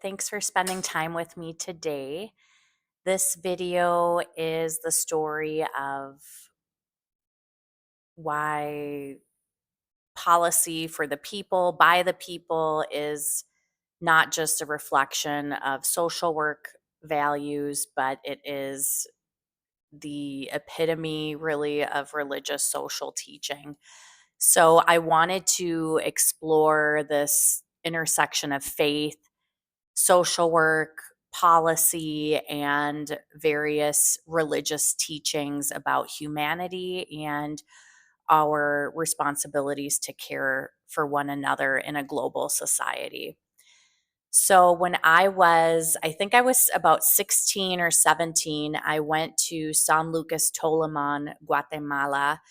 Thanks for spending time with me today. This video is the story of why policy for the people, by the people, is not just a reflection of social work values, but it is the epitome, really, of religious social teaching. So I wanted to explore this intersection of faith, social work, policy, and various religious teachings about humanity and our responsibilities to care for one another in a global society. So, when I think I was about 16 or 17, I went to San Lucas Toliman, Guatemala,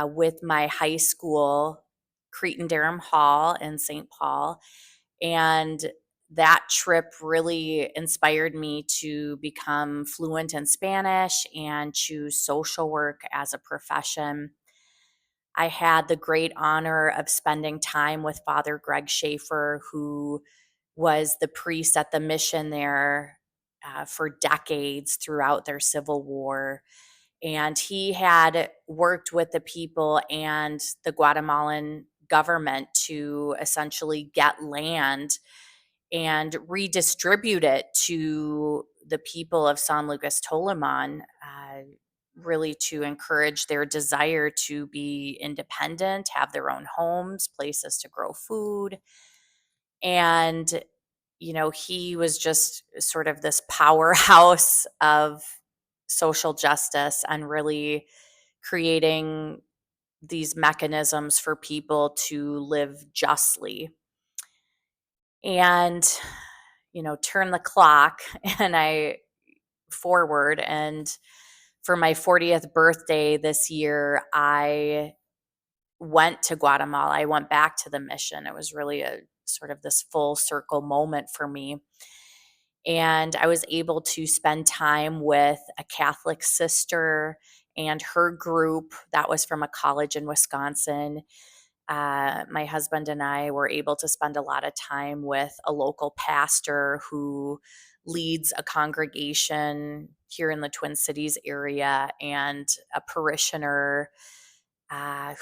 with my high school, Cretan Durham Hall in St. Paul. And that trip really inspired me to become fluent in Spanish and choose social work as a profession. I had the great honor of spending time with Father Greg Schaffer, who was the priest at the mission there for decades throughout their civil war. And he had worked with the people and the Guatemalan government to essentially get land and redistribute it to the people of San Lucas Toliman, really to encourage their desire to be independent, have their own homes, places to grow food. And, he was just sort of this powerhouse of social justice and really creating these mechanisms for people to live justly. And, turn the clock and I forward. And for my 40th birthday this year, I went to Guatemala. I went back to the mission. It was really a sort of this full circle moment for me. And I was able to spend time with a Catholic sister and her group that was from a college in Wisconsin. My husband and I were able to spend a lot of time with a local pastor who leads a congregation here in the Twin Cities area and a parishioner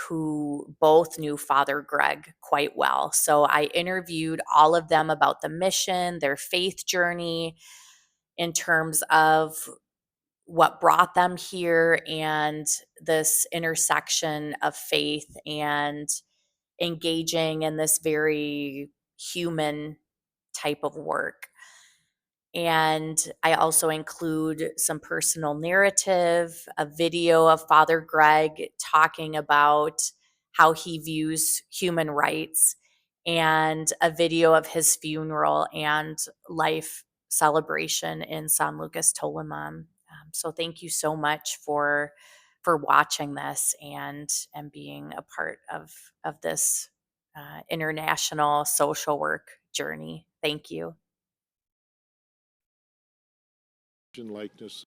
who both knew Father Greg quite well. So I interviewed all of them about the mission, their faith journey, in terms of what brought them here and this intersection of faith and engaging in this very human type of work. And I also include some personal narrative, a video of Father Greg talking about how he views human rights, and a video of his funeral and life celebration in San Lucas Toliman. So thank you so much for watching this and being a part of this international social work journey. Thank you. Likeness,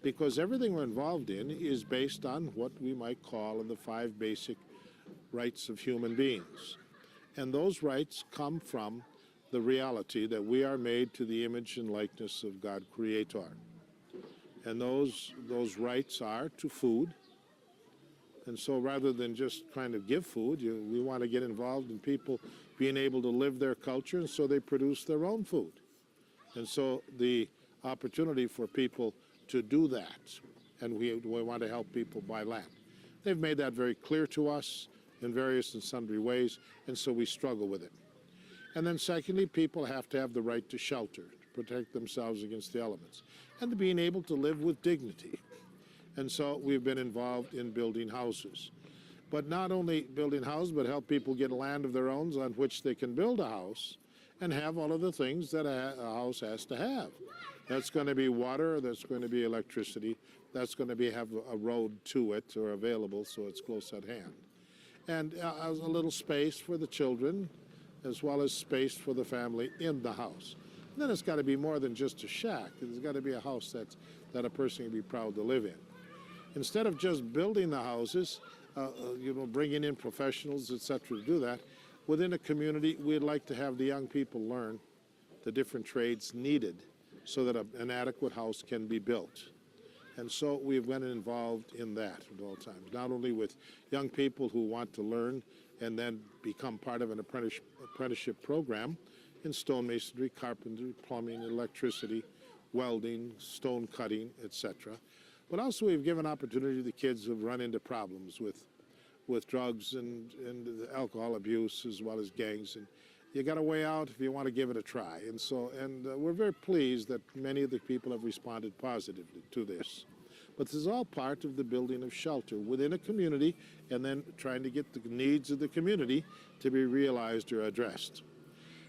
because everything we're involved in is based on what we might call the five basic rights of human beings. And those rights come from the reality that we are made to the image and likeness of God Creator. And those rights are to food. And so rather than just trying to give food, we want to get involved in people being able to live their culture, and so they produce their own food. And so the opportunity for people to do that, and we want to help people buy land. They've made that very clear to us in various and sundry ways, and so we struggle with it. And then secondly, people have to have the right to shelter, to protect themselves against the elements, and to being able to live with dignity. And so we've been involved in building houses. But not only building houses, but help people get land of their own on which they can build a house and have all of the things that a house has to have. That's going to be water, that's going to be electricity, that's going to have a road to it or available so it's close at hand. And a little space for the children, as well as space for the family in the house. And then it's got to be more than just a shack. There's got to be a house that a person can be proud to live in. Instead of just building the houses, bringing in professionals, etc., to do that, within a community, we'd like to have the young people learn the different trades needed so that an adequate house can be built. And so we've been involved in that at all times, not only with young people who want to learn and then become part of an apprenticeship program in stonemasonry, carpentry, plumbing, electricity, welding, stone cutting, etc. But also we've given opportunity to the kids who've run into problems with drugs and alcohol abuse as well as gangs. And you got a way out if you want to give it a try. And so, we're very pleased that many of the people have responded positively to this. But this is all part of the building of shelter within a community and then trying to get the needs of the community to be realized or addressed.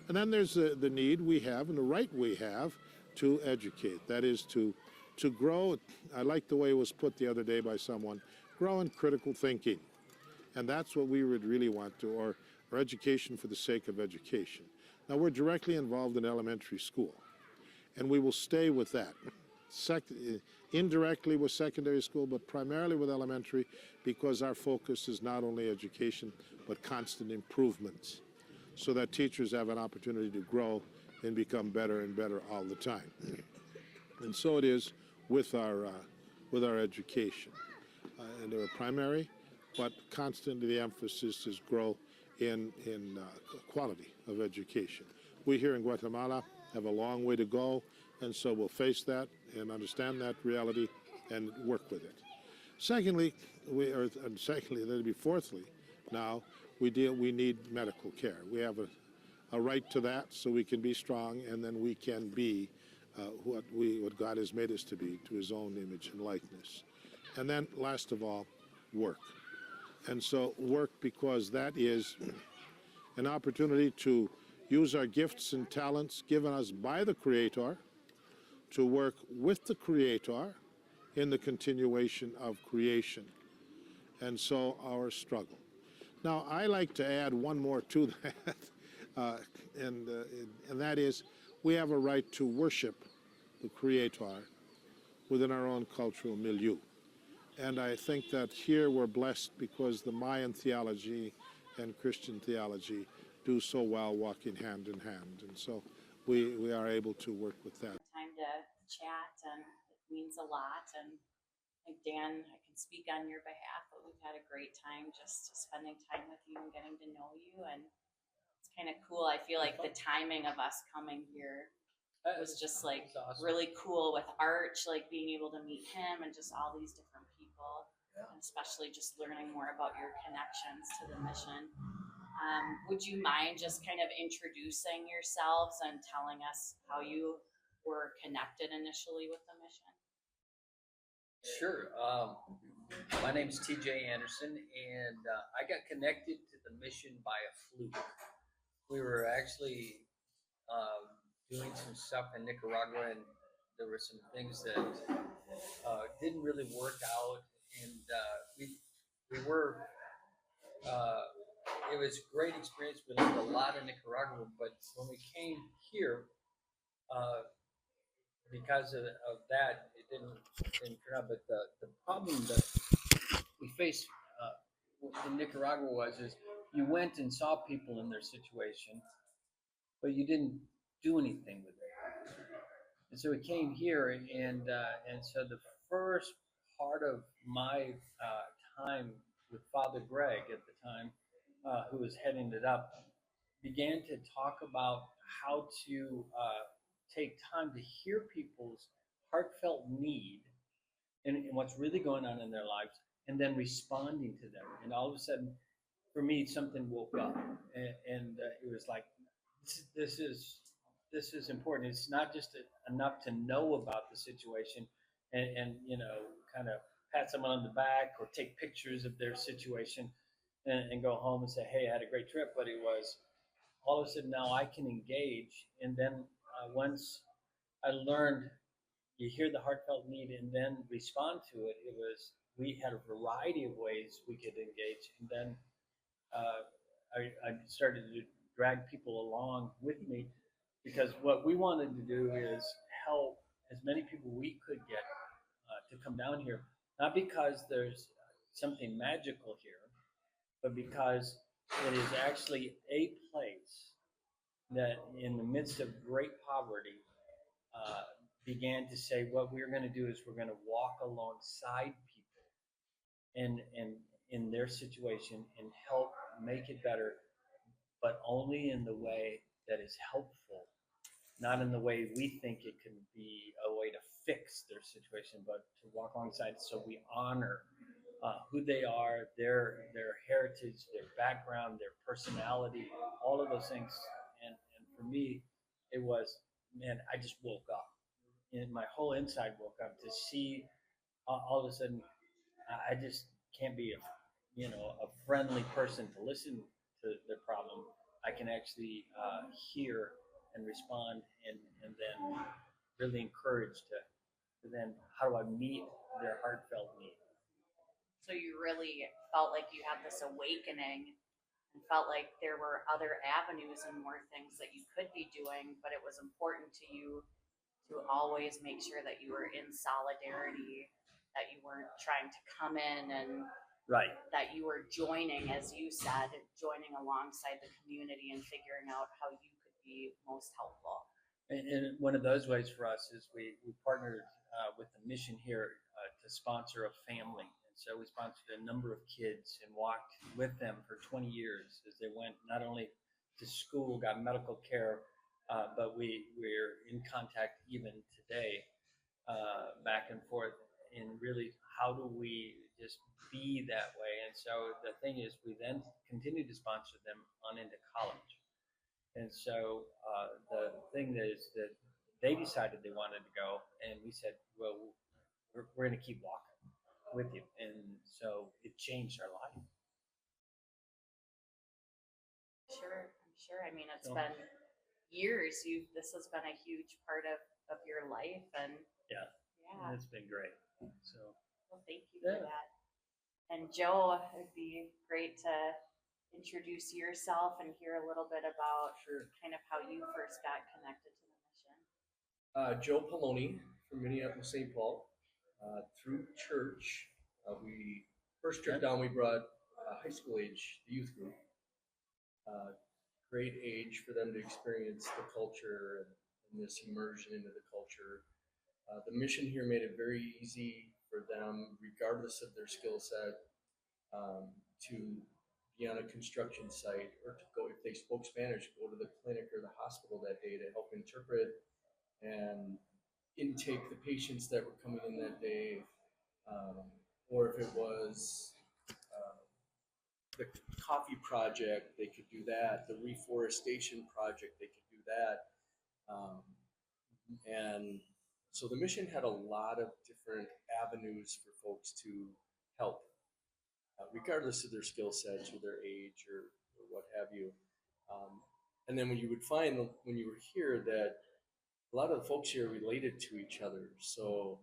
And then there's the need we have and the right we have to educate. That is to grow. I like the way it was put the other day by someone, grow in critical thinking. And that's what we would really want to, or education for the sake of education. Now, we're directly involved in elementary school, and we will stay with that. Indirectly with secondary school, but primarily with elementary, because our focus is not only education, but constant improvement, so that teachers have an opportunity to grow and become better and better all the time. And so it is with our education. And they're primary, but constantly the emphasis is grow in quality of education. We here in Guatemala have a long way to go, and so we'll face that and understand that reality and work with it. Secondly, that'd be fourthly, now we need medical care. We have a right to that, so we can be strong, and then we can be what God has made us to be, to His own image and likeness. And then, last of all, work. And so work, because that is an opportunity to use our gifts and talents given us by the Creator to work with the Creator in the continuation of creation. And so our struggle. Now, I like to add one more to that, and that is we have a right to worship the Creator within our own cultural milieu. And I think that here we're blessed because the Mayan theology and Christian theology do so well walking hand in hand. And so we are able to work with that. Time to chat, and it means a lot. And I think, Dan, I can speak on your behalf, but we've had a great time just spending time with you and getting to know you. And it's kind of cool. I feel like the timing of us coming here was just like awesome. really cool with Arch, like being able to meet him and just all these different people, and especially just learning more about your connections to the mission. Would you mind just kind of introducing yourselves and telling us how you were connected initially with the mission? Sure. My name is TJ Anderson, and I got connected to the mission by a fluke. We were actually doing some stuff in Nicaragua, and there were some things that didn't really work out, and we were. It was a great experience. We learned a lot in Nicaragua, but when we came here, because of that, it didn't turn out. But the problem that we faced in Nicaragua is you went and saw people in their situation, but you didn't do anything with it. And so we came here, and so the first part of my time with Father Greg at the time, who was heading it up, began to talk about how to take time to hear people's heartfelt need and what's really going on in their lives, and then responding to them. And all of a sudden, for me, something woke up, and it was like, this is important. It's not just enough to know about the situation and kind of pat someone on the back or take pictures of their situation and go home and say, hey, I had a great trip. But it was all of a sudden now I can engage. And then once I learned you hear the heartfelt need and then respond to it, we had a variety of ways we could engage. And then I started to drag people along with me, because what we wanted to do is help as many people we could get to come down here, not because there's something magical here, but because it is actually a place that in the midst of great poverty, began to say, what we're going to do is we're going to walk alongside people and in their situation and help make it better, but only in the way that is helpful, not in the way we think it can be a way to fix their situation, but to walk alongside so we honor who they are, their heritage, their background, their personality, all of those things. And for me, it was, man, I just woke up. And my whole inside woke up to see all of a sudden I just can't be a friendly person to listen to their problem. I can actually hear and respond, and then really encourage to then how do I meet their heartfelt need. So you really felt like you had this awakening and felt like there were other avenues and more things that you could be doing, but it was important to you to always make sure that you were in solidarity, that you weren't trying to come in and Right. that you were joining, as you said, joining alongside the community and figuring out how you could be most helpful. And one of those ways for us is we partnered with the mission here to sponsor a family. And so we sponsored a number of kids and walked with them for 20 years as they went not only to school, got medical care, but we're in contact even today, back and forth. And really, how do we just be that way? And so the thing is, we then continue to sponsor them on into college. And so the thing is that they decided they wanted to go, and we said, well, we're going to keep walking with you. And so it changed our life. Sure, I'm sure. I mean, it's been years. This has been a huge part of your life, and yeah, it's been great. So, well, thank you for that. And Joe, it'd be great to introduce yourself and hear a little bit about kind of how you first got connected to the mission. Joe Poloni from Minneapolis, St. Paul. Through church, we first trip down, we brought high school age, the youth group. Great age for them to experience the culture and this immersion into the culture. The mission here made it very easy for them, regardless of their skill set, to be on a construction site or to go, if they spoke Spanish, go to the clinic or the hospital that day to help interpret and intake the patients that were coming in that day. Or if it was the coffee project, they could do that. The reforestation project, they could do that. And so the mission had a lot of different avenues for folks to help, regardless of their skill sets or their age or what have you. And then when you would find, when you were here, that a lot of the folks here related to each other. So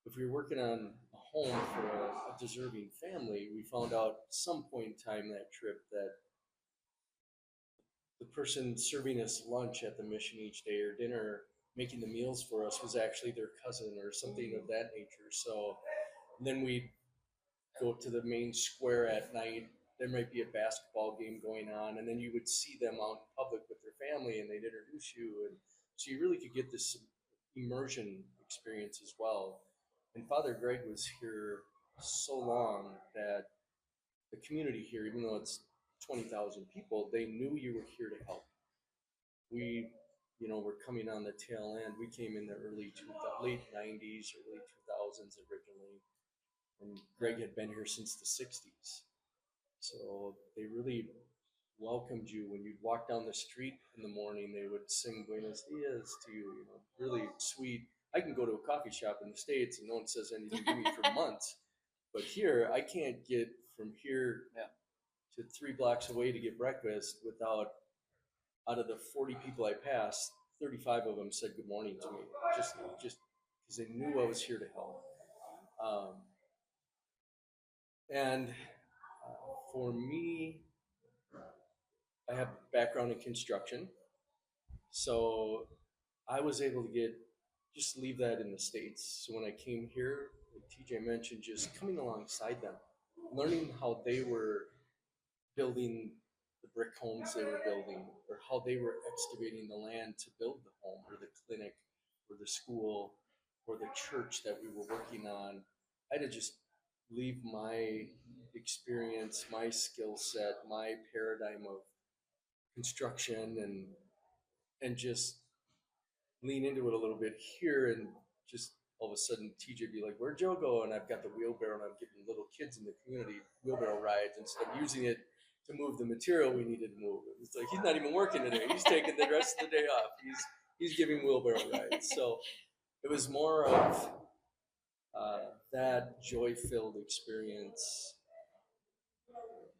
if we were working on a home for a deserving family, we found out at some point in time that trip that the person serving us lunch at the mission each day or dinner, making the meals for us, was actually their cousin or something of that nature. So then we'd go to the main square at night. There might be a basketball game going on, and then you would see them out in public with their family, and they'd introduce you, and so you really could get this immersion experience as well. And Father Greg was here so long that the community here, even though it's 20,000 people, they knew you were here to help. We, were coming on the tail end. We came in the late 90s, early 2000s originally, and Greg had been here since the 60s. So they really welcomed you. When you'd walk down the street in the morning, they would sing Buenos Dias to you, really sweet. I can go to a coffee shop in the States and no one says anything to me for months. But here, I can't get from here to 3 blocks away to get breakfast without, out of the 40 people I passed, 35 of them said good morning to me, just because they knew I was here to help. And for me, I have a background in construction, so I was able to just leave that in the States. So when I came here, like TJ mentioned, just coming alongside them, learning how they were building the brick homes they were building, or how they were excavating the land to build the home or the clinic or the school or the church that we were working on. I had to just leave my experience, my skill set, my paradigm of construction, and just lean into it a little bit here, and just all of a sudden TJ be like, "Where'd Joe go?" And I've got the wheelbarrow, and I'm getting little kids in the community wheelbarrow rides instead of using it to move the material we needed to move. It's like he's not even working today; he's taking the rest of the day off. He's giving wheelbarrow rides. So it was more of that joy-filled experience,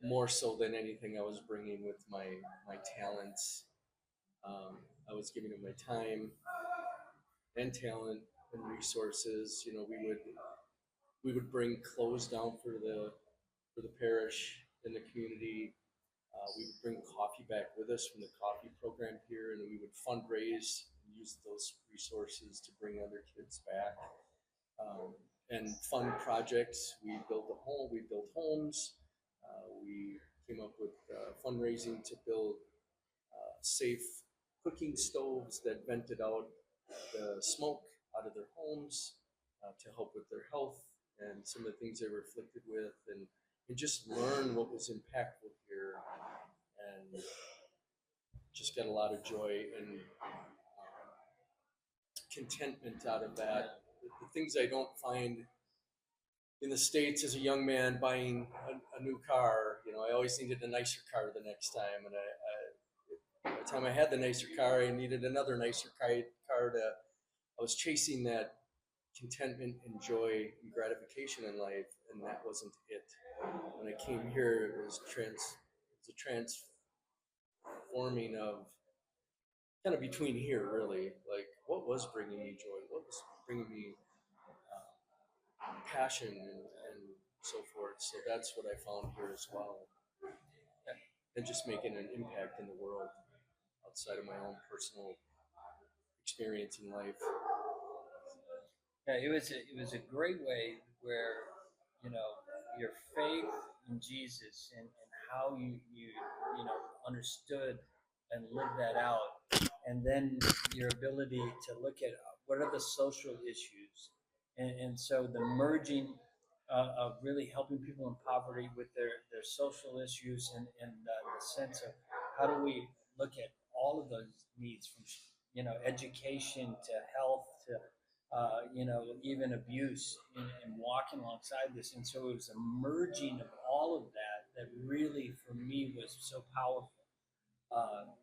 more so than anything I was bringing with my talents. I was giving them my time and talent and resources. You know, we would bring clothes down for the parish and the community. We would bring coffee back with us from the coffee program here, and we would fundraise and use those resources to bring other kids back. And fund projects. We built a home. We built homes. We came up with fundraising to build safe cooking stoves that vented out the smoke out of their homes to help with their health and some of the things they were afflicted with, and just learn what was impactful here, and just got a lot of joy and contentment out of that. The things I don't find in the States as a young man buying a new car, you know, I always needed a nicer car the next time, and by the time I had the nicer car, I needed another nicer car to. I was chasing that contentment and joy and gratification in life, and that wasn't it. When I came here, it was a transforming of kind of between here, really. Like, what was bringing me joy? What was bringing me passion and so forth? So that's what I found here as well, and just making an impact in the world outside of my own personal experience in life. Yeah, it was a great way where, you know, your faith in Jesus, and how you know, understood and lived that out, and then your ability to look at what are the social issues, and so the merging of really helping people in poverty with their social issues, and the sense of how do we look at all of those needs, from, you know, education to health to you know, even abuse, and walking alongside this. And so it was a merging of all of that that really, for me, was so powerful.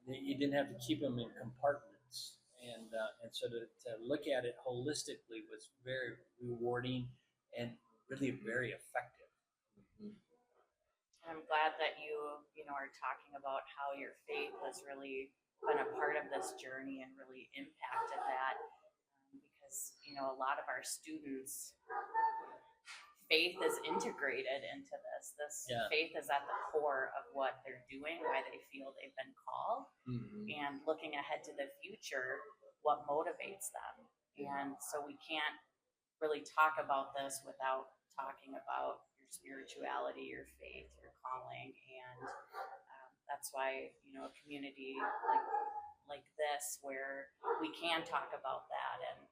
You didn't have to keep them in compartments. And so to look at it holistically was very rewarding and really very effective. Mm-hmm. I'm glad that you know, are talking about how your faith has really been a part of this journey and really impacted that. Because, you know, a lot of our students, faith is integrated into this. Yeah. Faith is at the core of what they're doing, why they feel they've been called, Mm-hmm. and looking ahead to the future, what motivates them. And so we can't really talk about this without talking about your spirituality, your faith, your calling. And that's why, you know, a community like this, where we can talk about that, and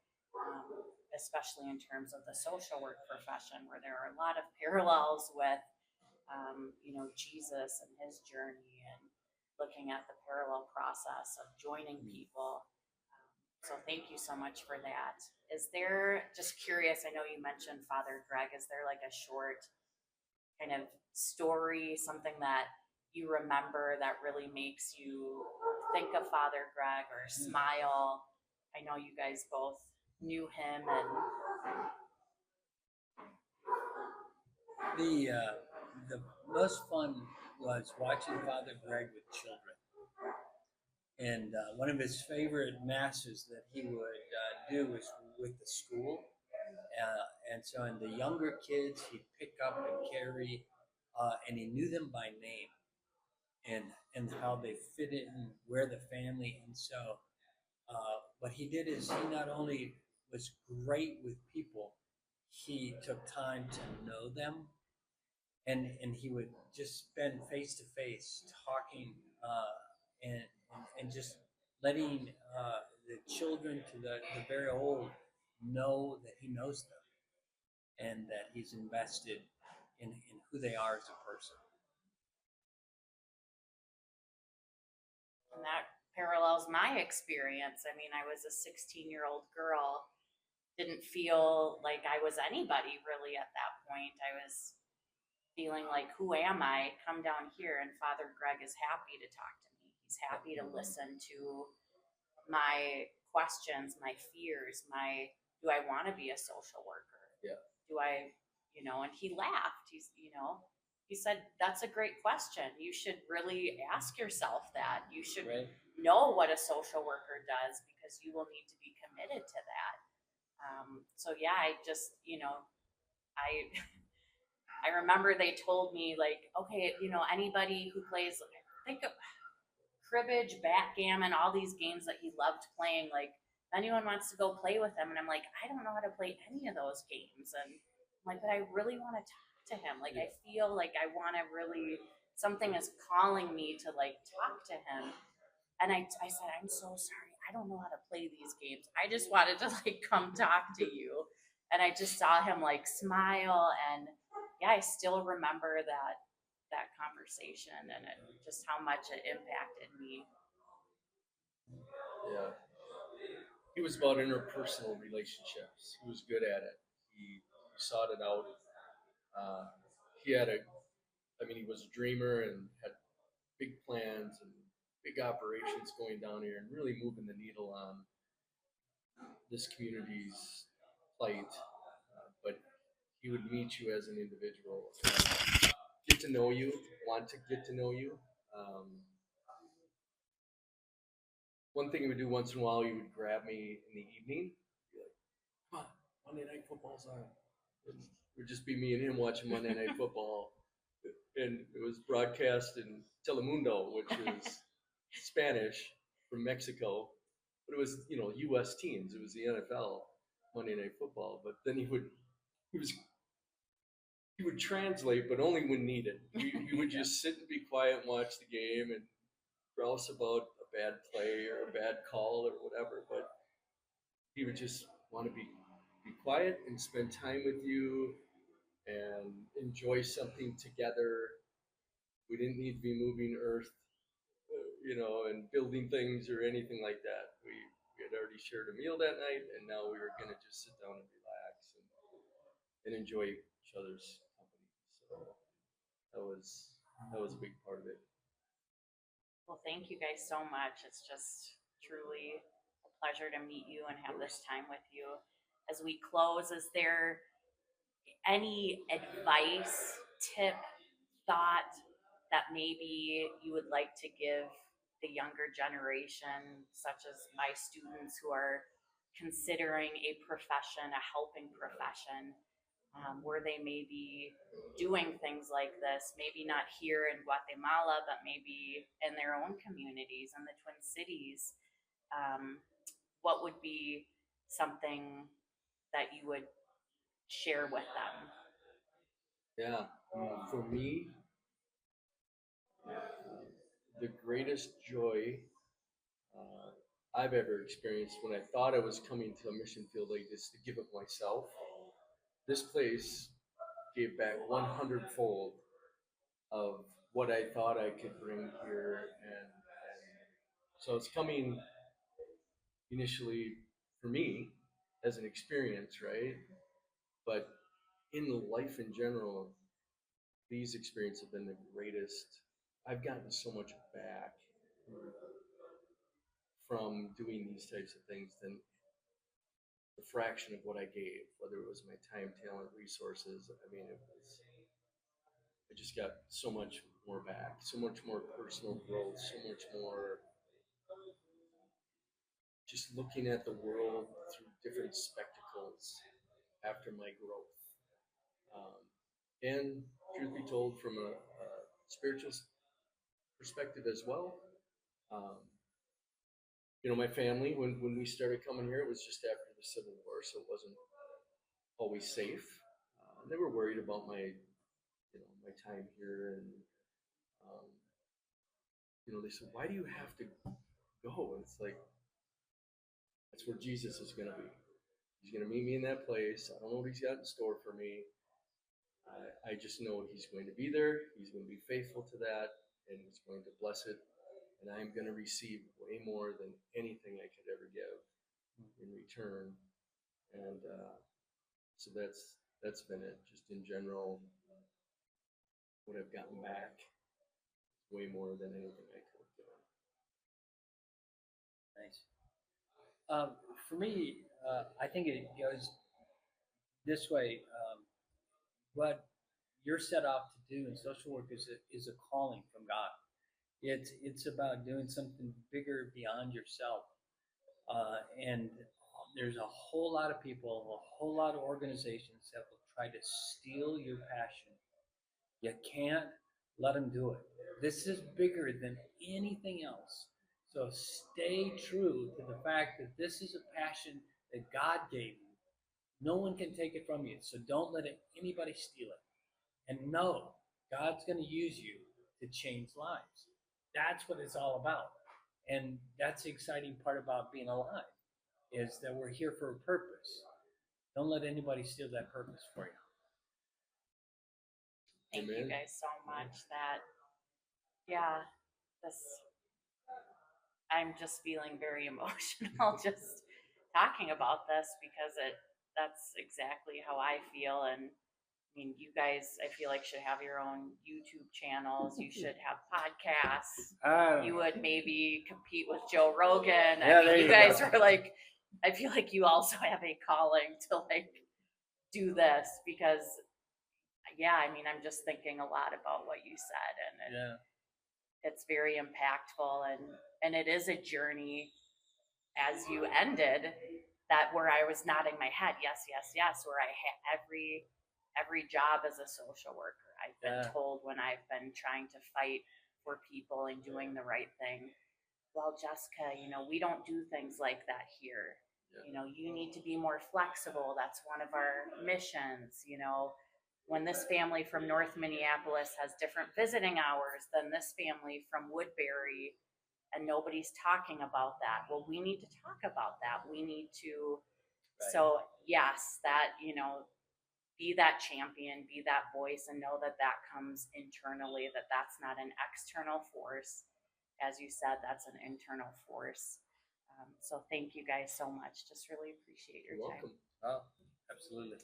especially in terms of the social work profession, where there are a lot of parallels with you know, Jesus and his journey, and looking at the parallel process of joining people. So thank you so much for that. Is there, just curious, I know you mentioned Father Greg, is there like a short kind of story, something that you remember that really makes you think of Father Greg or smile? I know you guys both knew him, and The most fun was watching Father Greg with children. And one of his favorite masses that he would do was with the school. And so, in the younger kids, he'd pick up and carry, and he knew them by name, and how they fit in, where the family. And so, what he did is, he not only was great with people, he took time to know them and he would just spend face to face talking, and just letting the children to the very old know that he knows them and that he's invested in who they are as a person. And that parallels my experience. I mean, I was a 16-year-old girl, didn't feel like I was anybody really at that point. I was feeling like, who am I? Come down here, and Father Greg is happy to talk to me. He's happy to listen to my questions, my fears, my do I want to be a social worker? Yeah. Do I, and he laughed. He said, that's a great question. You should really ask yourself that. You should Right. know what a social worker does because you will need to be committed to that. So yeah, I just, I I remember they told me like, okay, anybody who plays, think of cribbage, backgammon, all these games that he loved playing, like if anyone wants to go play with him. And I'm like, I don't know how to play any of those games. And I'm like, but I really want to talk to him. Like, I feel like I want to really, something is calling me to like talk to him. And I said, I'm so sorry. I don't know how to play these games. I just wanted to like come talk to you. And I just saw him like smile. And yeah, I still remember that conversation and just how much it impacted me. Yeah. He was about interpersonal relationships. He was good at it. He sought it out. He had he was a dreamer and had big plans and big operations going down here and really moving the needle on this community's plight. But he would meet you as an individual, get to know you, want to get to know you. Um, One thing he would do once in a while, he would grab me in the evening, be like, "Come on, Monday Night Football's on." And it would just be me and him watching Monday Night Football, and it was broadcast in Telemundo, which is Spanish from Mexico, but it was U.S. teams. It was the NFL Monday Night Football. But then he would translate, but only when needed. He would just sit and be quiet and watch the game and grouse about a bad play or a bad call or whatever. But he would just want to be quiet and spend time with you and enjoy something together. We didn't need to be moving earth, and building things or anything like that. We had already shared a meal that night, and now we were going to just sit down and relax and enjoy each other's company. So that was a big part of it. Well, thank you guys so much. It's just truly a pleasure to meet you and have this time with you. As we close, is there any advice, tip, thought that maybe you would like to give the younger generation, such as my students who are considering a profession, a helping profession, where they may be doing things like this, maybe not here in Guatemala, but maybe in their own communities in the Twin Cities? What would be something that you would share with them? Yeah, for me, the greatest joy I've ever experienced when I thought I was coming to a mission field like this to give of myself. This place gave back 100-fold of what I thought I could bring here, and so it's coming initially for me as an experience, right? But in life in general, these experiences have been the greatest. I've gotten so much back from doing these types of things than the fraction of what I gave, whether it was my time, talent, resources. I just got so much more back, so much more personal growth, so much more just looking at the world through different spectacles after my growth. And truth be told, from a spiritual perspective as well. Um, my family, when we started coming here, it was just after the Civil War, so it wasn't always safe. They were worried about my my time here, and they said, why do you have to go? And it's like, that's where Jesus is going to be. He's going to meet me in that place. I don't know what he's got in store for me. I just know he's going to be there. He's going to be faithful to that, and he's going to bless it. And I'm going to receive way more than anything I could ever give in return. And so that's been it. Just in general, what I've gotten back way more than anything I could have given. Nice. For me, I think it goes this way. What you're set off to do in social work is a calling from God. It's about doing something bigger beyond yourself. And there's a whole lot of people, a whole lot of organizations that will try to steal your passion. You can't let them do it. This is bigger than anything else. So stay true to the fact that this is a passion that God gave you. No one can take it from you. So don't let anybody steal it. And know God's going to use you to change lives. That's what it's all about. And that's the exciting part about being alive, is that we're here for a purpose. Don't let anybody steal that purpose for you. Thank Amen. you guys so much. I'm just feeling very emotional just talking about this, because that's exactly how I feel. And I mean, you guys, I feel like, should have your own YouTube channels. You should have podcasts. You would maybe compete with Joe Rogan. Yeah, I mean, you guys are like, I feel like you also have a calling to like do this, because I mean, I'm just thinking a lot about what you said, and it's very impactful, and it is a journey, as you ended, that where I was nodding my head, yes, yes, yes, where I had every job as a social worker. I've been told when I've been trying to fight for people and doing the right thing, well, Jessica, we don't do things like that here. You need to be more flexible. That's one of our missions. When this family from North Minneapolis has different visiting hours than this family from Woodbury, and nobody's talking about that. Well, we need to talk about that. We need to, so yes, that, be that champion, be that voice, and know that comes internally, that's not an external force. As you said, that's an internal force. So thank you guys so much. Just really appreciate your time. Welcome. Oh, absolutely.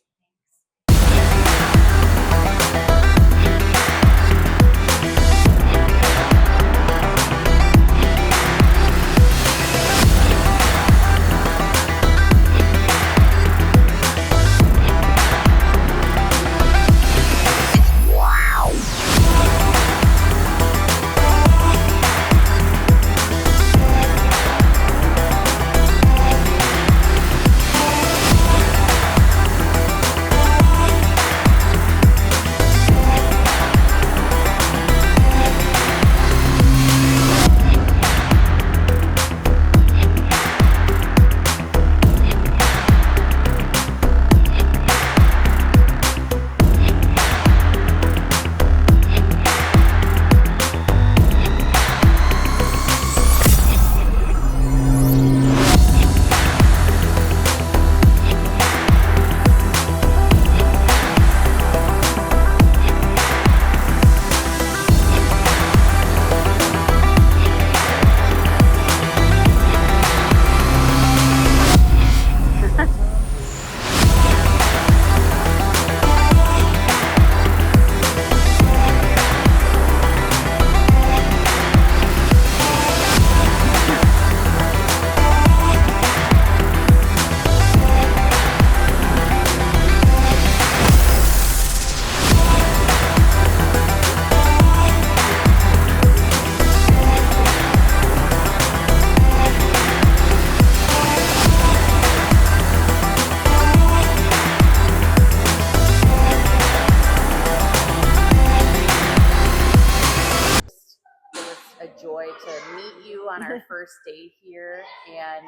Joy to meet you on our first day here, and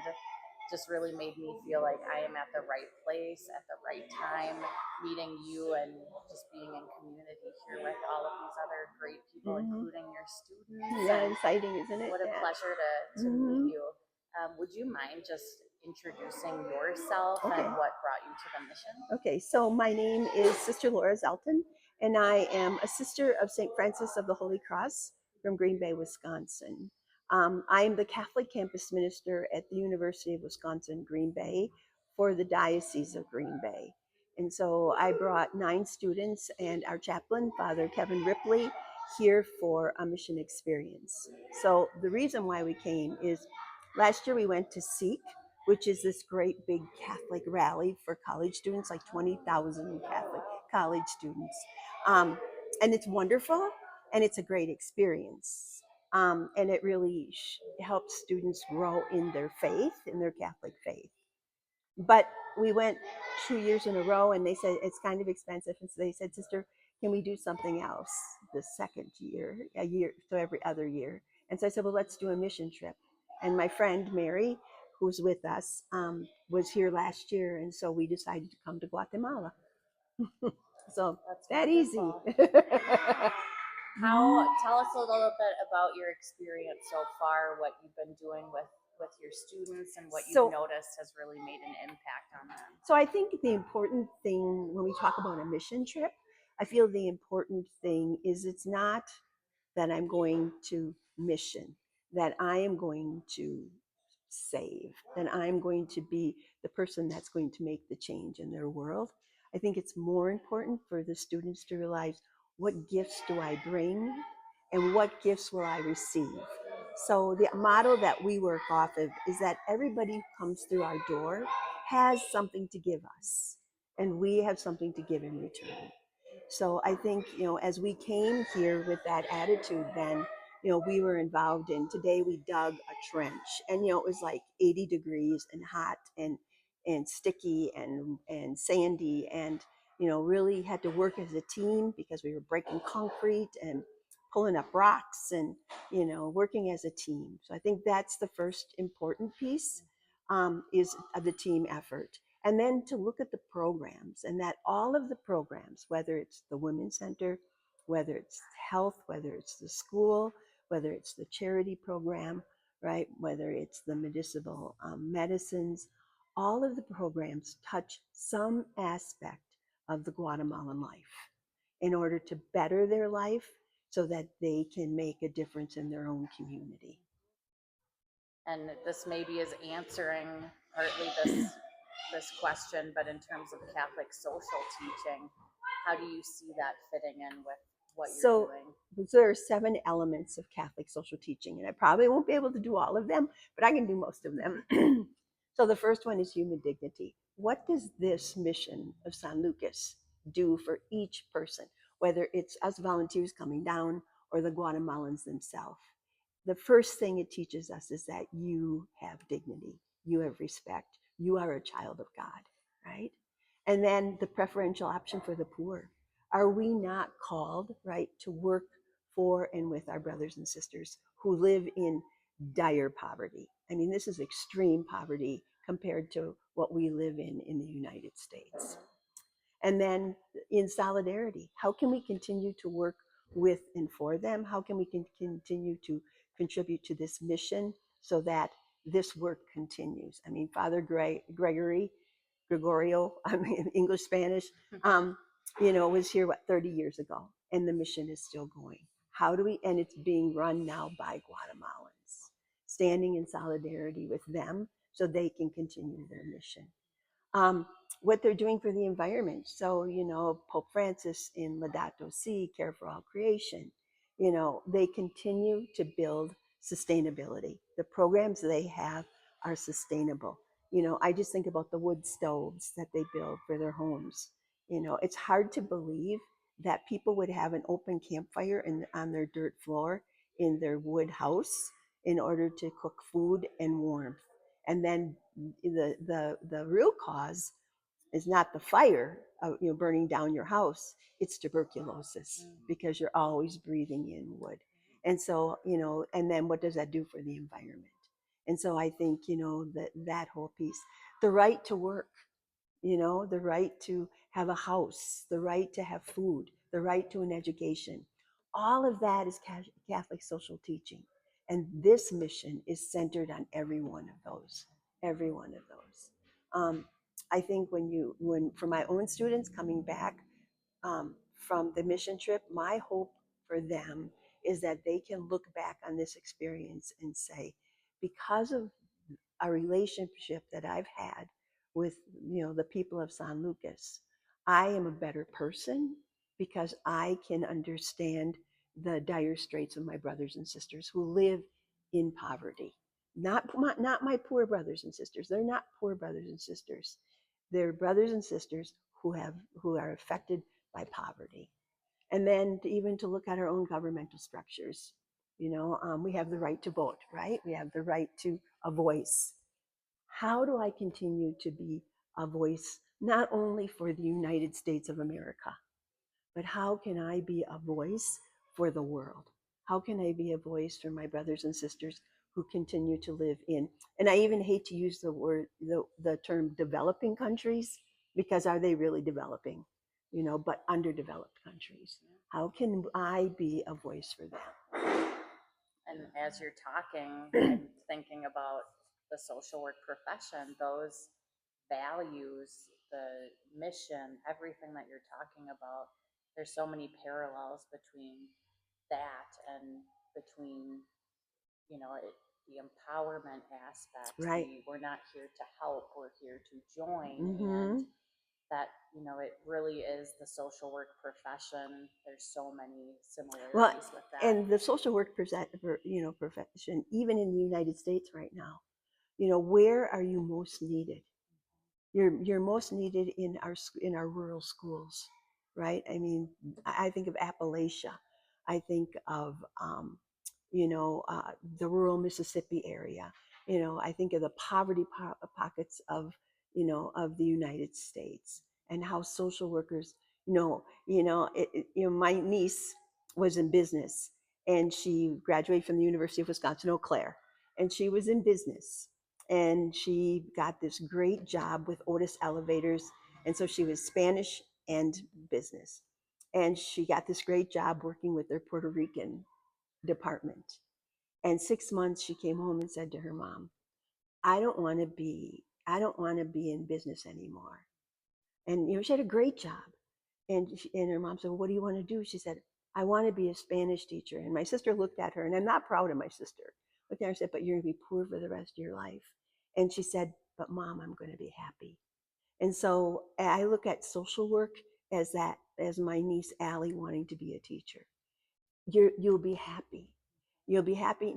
just really made me feel like I am at the right place at the right time, meeting you and just being in community here with all of these other great people, including your students. Yeah, And exciting, isn't it? what a Yeah. pleasure to meet you. Would you mind just introducing yourself and what brought you to the mission? Okay, so my name is Sister Laura Zelton, and I am a sister of St. Francis of the Holy Cross from Green Bay, Wisconsin. I am the Catholic campus minister at the University of Wisconsin, Green Bay, for the Diocese of Green Bay. And so I brought 9 students and our chaplain, Father Kevin Ripley, here for a mission experience. So the reason why we came is last year we went to Seek, which is this great big Catholic rally for college students, like 20,000 Catholic college students. And it's wonderful and it's a great experience. And it really helps students grow in their faith, in their Catholic faith. But we went 2 years in a row and they said it's kind of expensive. And so they said, Sister, can we do something else the second year, a year, so every other year? And so I said, well, let's do a mission trip. And my friend Mary, who's with us, was here last year. And so we decided to come to Guatemala. So That's that easy. Tell us a little bit about your experience so far, what you've been doing with your students and what you've noticed has really made an impact on them. So I think the important thing when we talk about a mission trip, I feel the important thing is it's not that I'm going to mission, that I am going to save, that I'm going to be the person that's going to make the change in their world. I think it's more important for the students to realize, what gifts do I bring and what gifts will I receive? So the motto that we work off of is that everybody who comes through our door has something to give us, and we have something to give in return. So I think, as we came here with that attitude, then, we were involved in, today we dug a trench, and, it was like 80 degrees and hot and sticky and sandy, and, really had to work as a team because we were breaking concrete and pulling up rocks and, working as a team. So I think that's the first important piece, is the team effort. And then to look at the programs, and that all of the programs, whether it's the Women's Center, whether it's health, whether it's the school, whether it's the charity program, right, whether it's the medicinal medicines, all of the programs touch some aspect of the Guatemalan life in order to better their life so that they can make a difference in their own community. And this maybe is answering partly this question, but in terms of Catholic social teaching, how do you see that fitting in with what you're doing? So there are 7 elements of Catholic social teaching, and I probably won't be able to do all of them, but I can do most of them. So the first one is human dignity. What does this mission of San Lucas do for each person, whether it's us volunteers coming down or the Guatemalans themselves? The first thing it teaches us is that you have dignity, you have respect, you are a child of God, right? And then the preferential option for the poor. Are we not called, right, to work for and with our brothers and sisters who live in dire poverty? I mean, this is extreme poverty compared to what we live in the United States. And then in solidarity, how can we continue to work with and for them? How can we continue to contribute to this mission so that this work continues? I mean, Father Gregorio, I mean, English, Spanish, was here, 30 years ago, and the mission is still going. How do we, and it's being run now by Guatemalans, standing in solidarity with them so they can continue their mission. What they're doing for the environment. So, Pope Francis in Laudato Si, Care for All Creation, they continue to build sustainability. The programs they have are sustainable. I just think about the wood stoves that they build for their homes. It's hard to believe that people would have an open campfire on their dirt floor in their wood house in order to cook food and warmth. And then the real cause is not the fire, burning down your house. It's tuberculosis, because you're always breathing in wood. And so, and then what does that do for the environment? And so I think, that whole piece, the right to work, the right to have a house, the right to have food, the right to an education. All of that is Catholic social teaching. And this mission is centered on every one of those, every one of those. I think when for my own students coming back from the mission trip, my hope for them is that they can look back on this experience and say, because of a relationship that I've had with the people of San Lucas, I am a better person because I can understand the dire straits of my brothers and sisters who live in poverty. Not my poor brothers and sisters. They're not poor brothers and sisters. They're brothers and sisters who are affected by poverty. And then even to look at our own governmental structures. We have the right to vote, right? We have the right to a voice. How do I continue to be a voice not only for the United States of America, but how can I be a voice for the world? How can I be a voice for my brothers and sisters who continue to live in, and I even hate to use the term developing countries, because are they really developing? But underdeveloped countries. How can I be a voice for them? And as you're talking, I'm thinking about the social work profession, those values, the mission, everything that you're talking about. There's so many parallels between that and between, the empowerment aspect. Right. We're not here to help, we're here to join. Mm-hmm. And that, it really is the social work profession. There's so many similarities with that. And the social work profession, even in the United States right now, where are you most needed? You're most needed in our rural schools, right? I mean, I think of Appalachia. I think of the rural Mississippi area. I think of the poverty pockets of the United States, and how social workers, my niece was in business, and she graduated from the University of Wisconsin Eau Claire, and she was in business, and she got this great job with Otis Elevators, and so she was Spanish and business, and she got this great job working with their Puerto Rican department. And 6 months she came home and said to her mom, I don't want to be in business anymore. And she had a great job. And her mom said, well, what do you want to do? She said, I want to be a Spanish teacher. And my sister looked at her, and I'm not proud of my sister. Looked at her and said, but you're going to be poor for the rest of your life. And she said, but Mom, I'm going to be happy. And so I look at social work as my niece Allie wanting to be a teacher. You'll be happy. You'll be happy.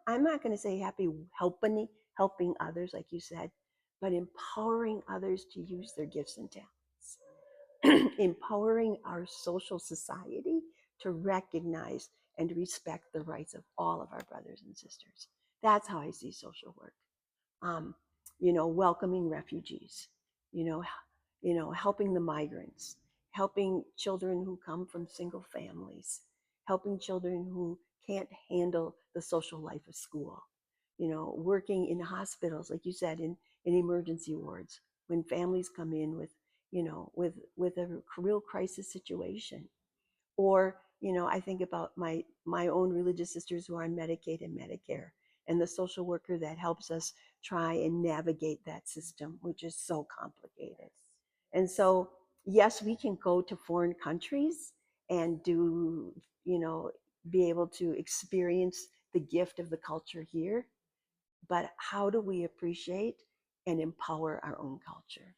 I'm not going to say happy helping others, like you said, but empowering others to use their gifts and talents. Empowering our social society to recognize and respect the rights of all of our brothers and sisters. That's how I see social work. Welcoming refugees, helping the migrants, helping children who come from single families, helping children who can't handle the social life of school, working in hospitals, like you said, in emergency wards, when families come in with a real crisis situation. Or, I think about my own religious sisters who are on Medicaid and Medicare, and the social worker that helps us try and navigate that system, which is so complicated. And so, yes, we can go to foreign countries and be able to experience the gift of the culture here, but how do we appreciate and empower our own culture?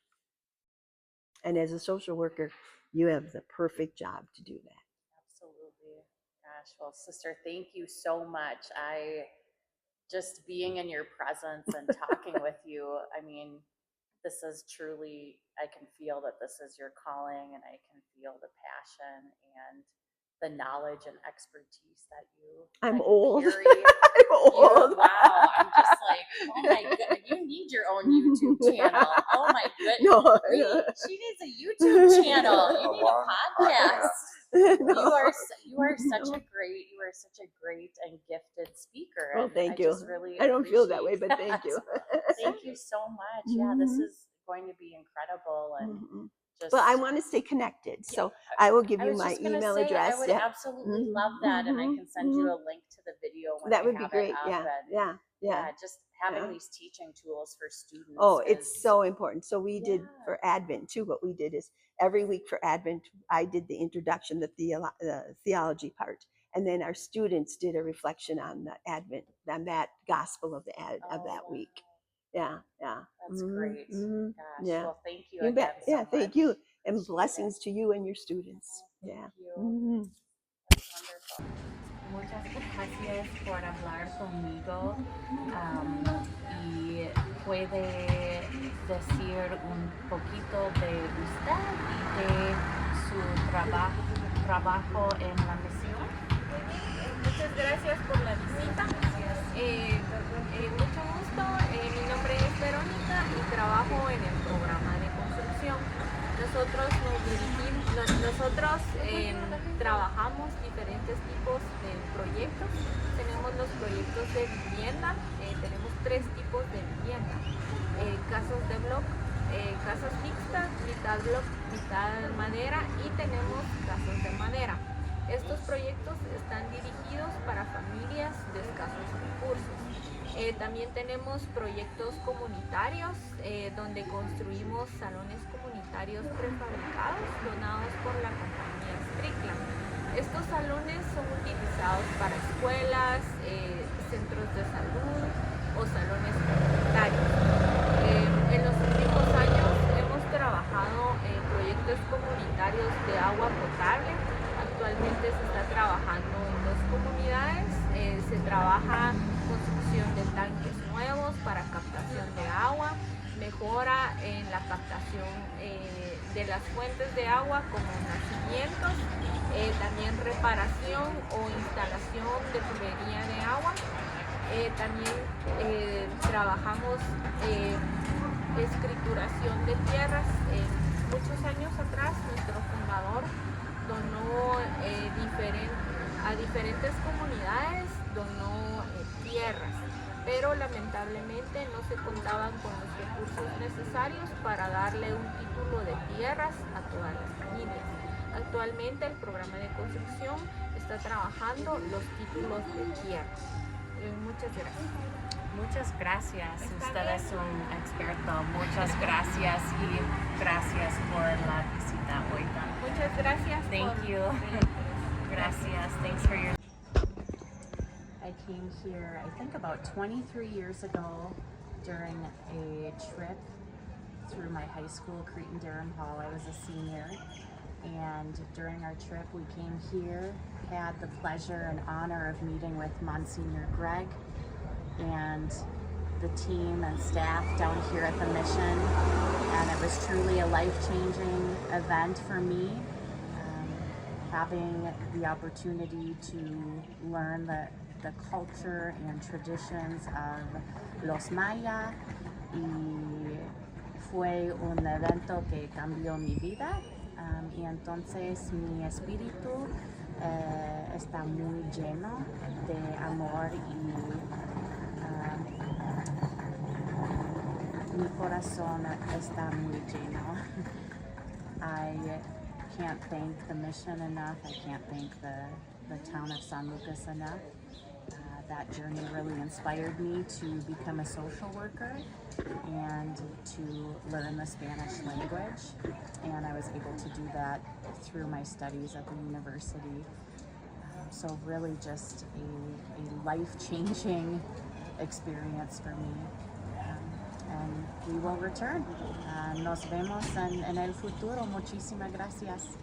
And as a social worker, you have the perfect job to do that. Absolutely. Gosh, well, sister, thank you so much. Just being in your presence and talking with you, I mean, this is truly, I can feel that this is your calling, and I can feel the passion and the knowledge and expertise that you I'm old. carry. I'm old. Wow, I'm just like, oh my goodness, you need your own YouTube channel. Oh my goodness. No. She needs a YouTube channel. You need a podcast. You are such a great and gifted speaker, Oh, and thank I you. just really I don't feel that way, appreciate but thank you. that. Thank you so much. Yeah, this Mhm. is going to be incredible, and Mhm. just Well, I want to stay connected, yeah. so I will give I you was my just gonna email say I address. would Yep. absolutely love that, and I can send you a link to the video when That I would be have it great. up. Yeah, And yeah, yeah, yeah, just having yeah. these teaching tools for students Oh, it's is so important. So we did yeah. for Advent too. What we did is every week for Advent, I did the introduction, the theology part, and then our students did a reflection on the Advent, on that gospel of of Oh, that wow. week. Yeah, yeah. That's great. Gosh. Yeah. Well, thank you You bet. again so Yeah, much. thank you. And Appreciate it. blessings to you and your students. Oh, thank Yeah. you. That's wonderful. Muchas gracias por hablar conmigo y puede decir un poquito de usted y de su trabajo en la misión. Muchas gracias por la visita. Mucho gusto. Mi nombre es Verónica y trabajo en el programa de construcción. Nosotros trabajamos diferentes tipos de proyectos. Tenemos los proyectos de vivienda. Tenemos 3 tipos de vivienda. Casas de bloc, casas mixtas, mitad bloc, mitad madera, y tenemos casas de madera. Estos proyectos están dirigidos para familias de escasos recursos. También tenemos proyectos comunitarios donde construimos salones comunitarios prefabricados donados por la compañía Strickland. Estos salones son utilizados para escuelas, centros de salud o salones comunitarios. En los últimos años hemos trabajado en proyectos comunitarios de agua potable. Actualmente se está trabajando en 2 comunidades. Se trabaja construcción de tanques nuevos para captación de agua, mejora en la captación de las fuentes de agua como nacimientos, también reparación o instalación de tubería de agua. También trabajamos escrituración de tierras. Muchos años atrás nuestro fundador donó a diferentes comunidades, donó tierras, pero lamentablemente no se contaban con los recursos necesarios para darle un título de tierras a todas las familias. Actualmente el programa de construcción está trabajando los títulos de tierra. Muchas gracias. Muchas gracias. Usted es un experto. Muchas gracias y gracias por la visita hoy. Muchas gracias. Thank you. Gracias. Thanks for your. I came here, I think about 23 years ago during a trip through my high school, Cretan Durham Hall. I was a senior, and during our trip we came here, had the pleasure and honor of meeting with Monsignor Greg and the team and staff down here at the mission, and it was truly a life-changing event for me, having the opportunity to learn the culture and traditions of los Maya, y fue un evento que cambió mi vida, y entonces mi espíritu está muy lleno de amor y mi corazón está muy lleno. I can't thank the mission enough. I can't thank the town of San Lucas enough. That journey really inspired me to become a social worker and to learn the Spanish language. And I was able to do that through my studies at the university. So really just a life-changing experience for me. And we will return. Nos vemos en el futuro. Muchísimas gracias.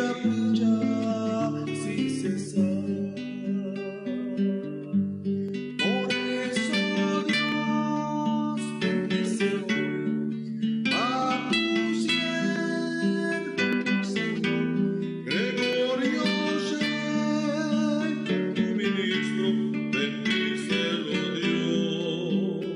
ella brilla sin cesar. Por eso Dios bendice hoy a tu siervo, Señor Gregorio Shea, tu ministro, bendícelo Dios.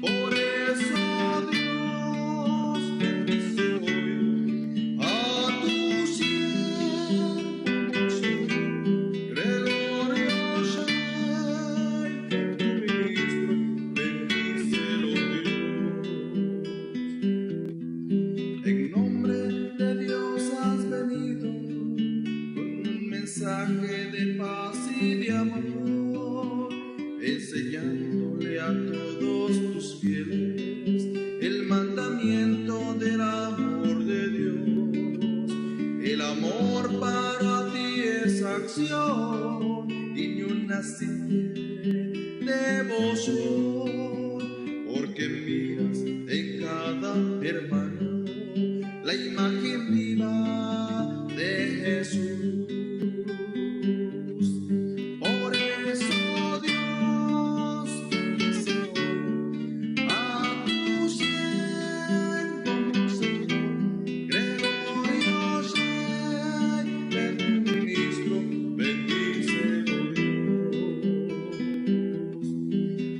Por eso Dios bendice hoy a tu siervo, Señor Gregorio Shea, tu ministro, bendícelo Dios. En nombre de Dios has venido con un mensaje de paz y de amor, enseñándole a todos tus fieles el mandamiento del amor de Dios. El amor para ti es acción y ni una simple devoción, porque miras en cada hermano la imagen viva de Jesús. Por eso Dios bendice hoy a tu siervo, Señor Gregorio Shea, tu ministro, bendícelo Dios.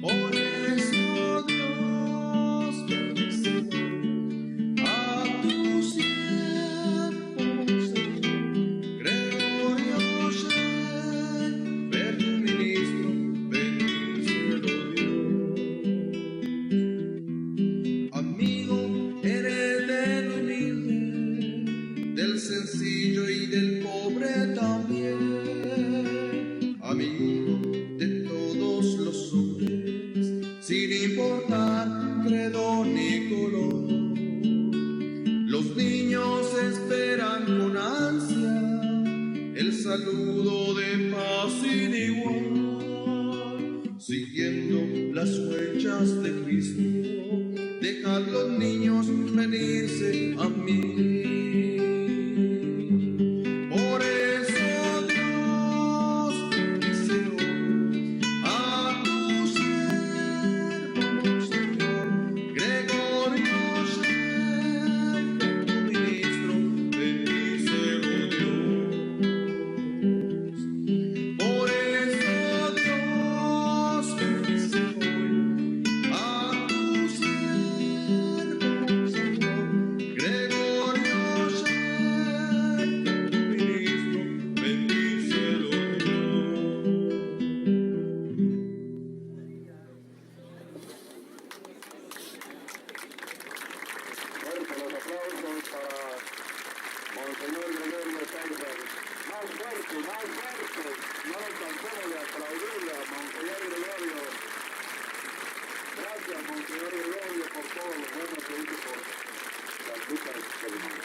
Por eso Dios bendice hoy a tu siervo, Señor Gregorio Shea, tu ministro, bendícelo Dios. Amigo, eres del humilde, del sencillo y del pobre también. Amigo de todos los hombres, sin importar credo ni color. Los niños esperan con ansia el saludo de paz sin igual, siguiendo las huellas de Cristo. Dejad los niños venirse a mí. Por eso Dios bendice hoy a tu siervo, Señor Gregorio Shea, tu ministro, bendícelo Dios. Por eso Dios bendice hoy a tu siervo, Señor Gregorio Shea, tu ministro, bendícelo Fuerte los aplausos para Monseñor Gregorio Schaffer. Más fuerte, más fuerte. No nos cansamos de aplaudirle a Monseñor Gregorio. Gracias, Monseñor Gregorio, por todo lo bueno que hizo por San Lucas Toliman.